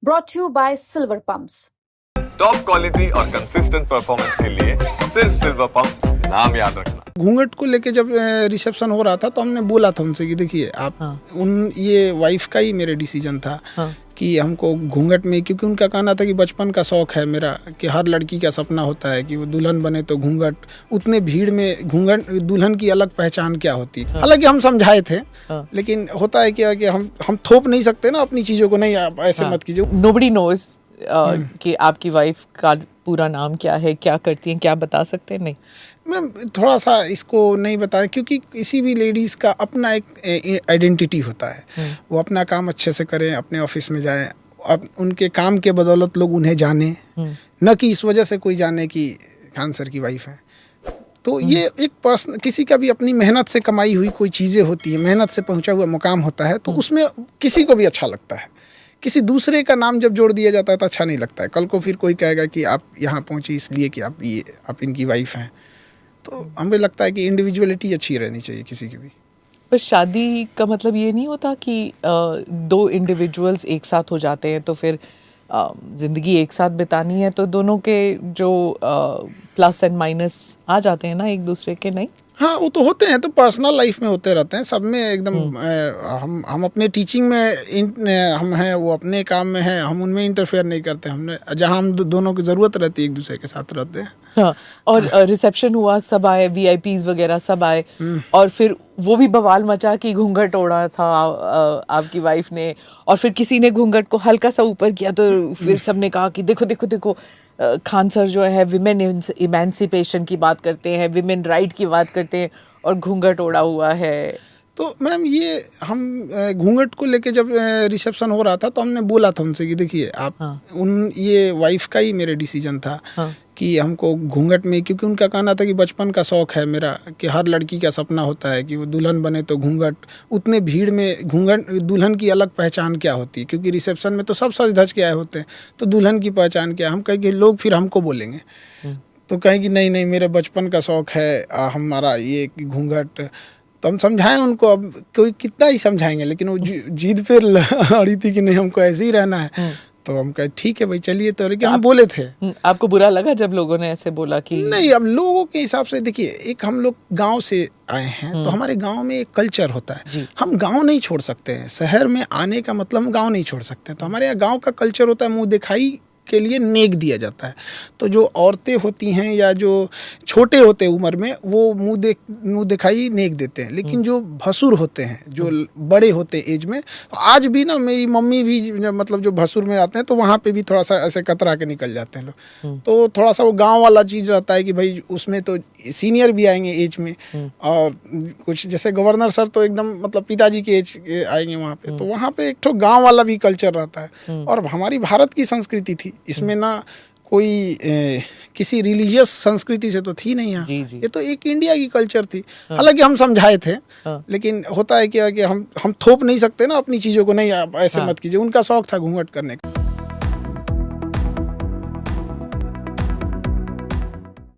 brought to you by Silver Pumps. Top quality और consistent performance के लिए सिर्फ सिल्वर पंप्स, नाम याद रखना। घूंघट को लेके जब रिसेप्शन हो रहा था तो हमने बोला था उनसे कि देखिए आप ये वाइफ का ही मेरे डिसीजन था कि हमको घूंघट में, क्योंकि उनका कहना था कि बचपन का शौक है मेरा कि हर लड़की का सपना होता है कि वो दुल्हन बने तो घूंघट, उतने भीड़ में घूंघट दुल्हन की अलग पहचान क्या होती है। हालांकि हम समझाए थे, लेकिन होता है क्या कि हम थोप नहीं सकते ना अपनी चीज़ों को, नहीं आप ऐसे मत कीजिए। नोबडी नोज कि आपकी वाइफ का पूरा नाम क्या है, क्या करती हैं, क्या बता सकते हैं? नहीं मैम, थोड़ा सा इसको नहीं बताएं, क्योंकि किसी भी लेडीज़ का अपना एक आइडेंटिटी होता है। वो अपना काम अच्छे से करें, अपने ऑफिस में जाएं, अब उनके काम के बदौलत लोग उन्हें जाने, न कि इस वजह से कोई जाने कि खान सर की वाइफ है। तो ये एक पर्सन, किसी का भी अपनी मेहनत से कमाई हुई कोई चीज़ें होती है, मेहनत से पहुंचा हुआ मुकाम होता है, तो उसमें किसी को भी अच्छा लगता है। किसी दूसरे का नाम जब जोड़ दिया जाता है तो अच्छा नहीं लगता है। कल को फिर कोई कहेगा कि आप यहाँ पहुँची इसलिए कि आप इनकी वाइफ हैं। तो हमें लगता है कि इंडिविजुअलिटी अच्छी रहनी चाहिए किसी की भी। पर शादी का मतलब ये नहीं होता कि दो इंडिविजुअल्स एक साथ हो जाते हैं तो फिर ज़िंदगी एक साथ बितानी है, तो दोनों के जो प्लस एंड माइनस आ जाते हैं ना एक दूसरे के। नहीं, हाँ वो तो होते हैं, तो पर्सनल लाइफ में होते रहते हैं सब में एकदम। हम अपने टीचिंग में हम हैं, वो अपने काम में हैं, हम उनमें इंटरफेयर नहीं करते। हमने जहाँ हम दोनों की ज़रूरत रहती है एक दूसरे के साथ रहते हैं। हाँ, और रिसेप्शन हुआ, सब आए, VIPs वगैरह सब आए, और फिर वो भी बवाल मचा कि घूंघट ओढ़ा था आपकी वाइफ ने, और फिर किसी ने घूंघट को हल्का सा ऊपर किया तो फिर सबने कहा कि देखो देखो देखो खान सर जो है विमेन इमेंसिपेशन की बात करते हैं, विमेन राइट की बात करते हैं, और घूंघट ओढ़ा हुआ है। तो मैम ये हम घूंघट को लेके जब रिसेप्शन हो रहा था तो हमने बोला था उनसे कि देखिए आप ये वाइफ का ही मेरे डिसीजन था कि हमको घूंघट में, क्योंकि उनका कहना था कि बचपन का शौक है मेरा कि हर लड़की का सपना होता है कि वो दुल्हन बने तो घूंघट, उतने भीड़ में घूंघट दुल्हन की अलग पहचान क्या होती है, क्योंकि रिसेप्शन में तो सब सज धज के आए होते हैं, तो दुल्हन की पहचान क्या। हम कहें कि लोग फिर हमको बोलेंगे, तो कहें कि नहीं नहीं मेरे बचपन का शौक है हमारा ये घूंघट। तो हम समझाएं उनको, अब कोई कितना ही समझाएंगे, लेकिन वो जिद पे अड़ी थी कि नहीं हमको ऐसे ही रहना है। तो हम कहे ठीक है भाई चलिए, तो लेकिन हम बोले थे। आपको बुरा लगा जब लोगों ने ऐसे बोला कि नहीं? अब लोगों के हिसाब से देखिए, एक हम लोग गांव से आए हैं, तो हमारे गांव में एक कल्चर होता है, हम गांव नहीं छोड़ सकते हैं। शहर में आने का मतलब हम गांव नहीं छोड़ सकते। तो हमारे यहाँ गांव का कल्चर होता है, मुँह दिखाई के लिए नेक दिया जाता है। तो जो औरतें होती हैं या जो छोटे होते हैं उम्र में, वो मुँह दिखाई नेक देते हैं। लेकिन जो भसुर होते हैं, जो बड़े होते हैं एज में, आज भी ना मेरी मम्मी भी मतलब जो भसुर में आते हैं तो वहाँ पे भी थोड़ा सा ऐसे कतरा के निकल जाते हैं लोग। तो थोड़ा सा वो गाँव वाला चीज़ रहता है कि भाई उसमें तो सीनियर भी आएंगे एज में, और कुछ जैसे गवर्नर सर तो एकदम मतलब पिताजी के एज के आएंगे वहाँ पे। तो वहाँ पे एक ठो गाँव वाला भी कल्चर रहता है। और हमारी भारत की संस्कृति थी, इसमें ना कोई किसी रिलीजियस संस्कृति से तो थी नहीं यहाँ। ये तो एक इंडिया की कल्चर थी। हालांकि हम समझाए थे, लेकिन होता है क्या कि हम थोप नहीं सकते ना अपनी चीज़ों को, नहीं आप ऐसे मत कीजिए। उनका शौक था घूंघट करने का।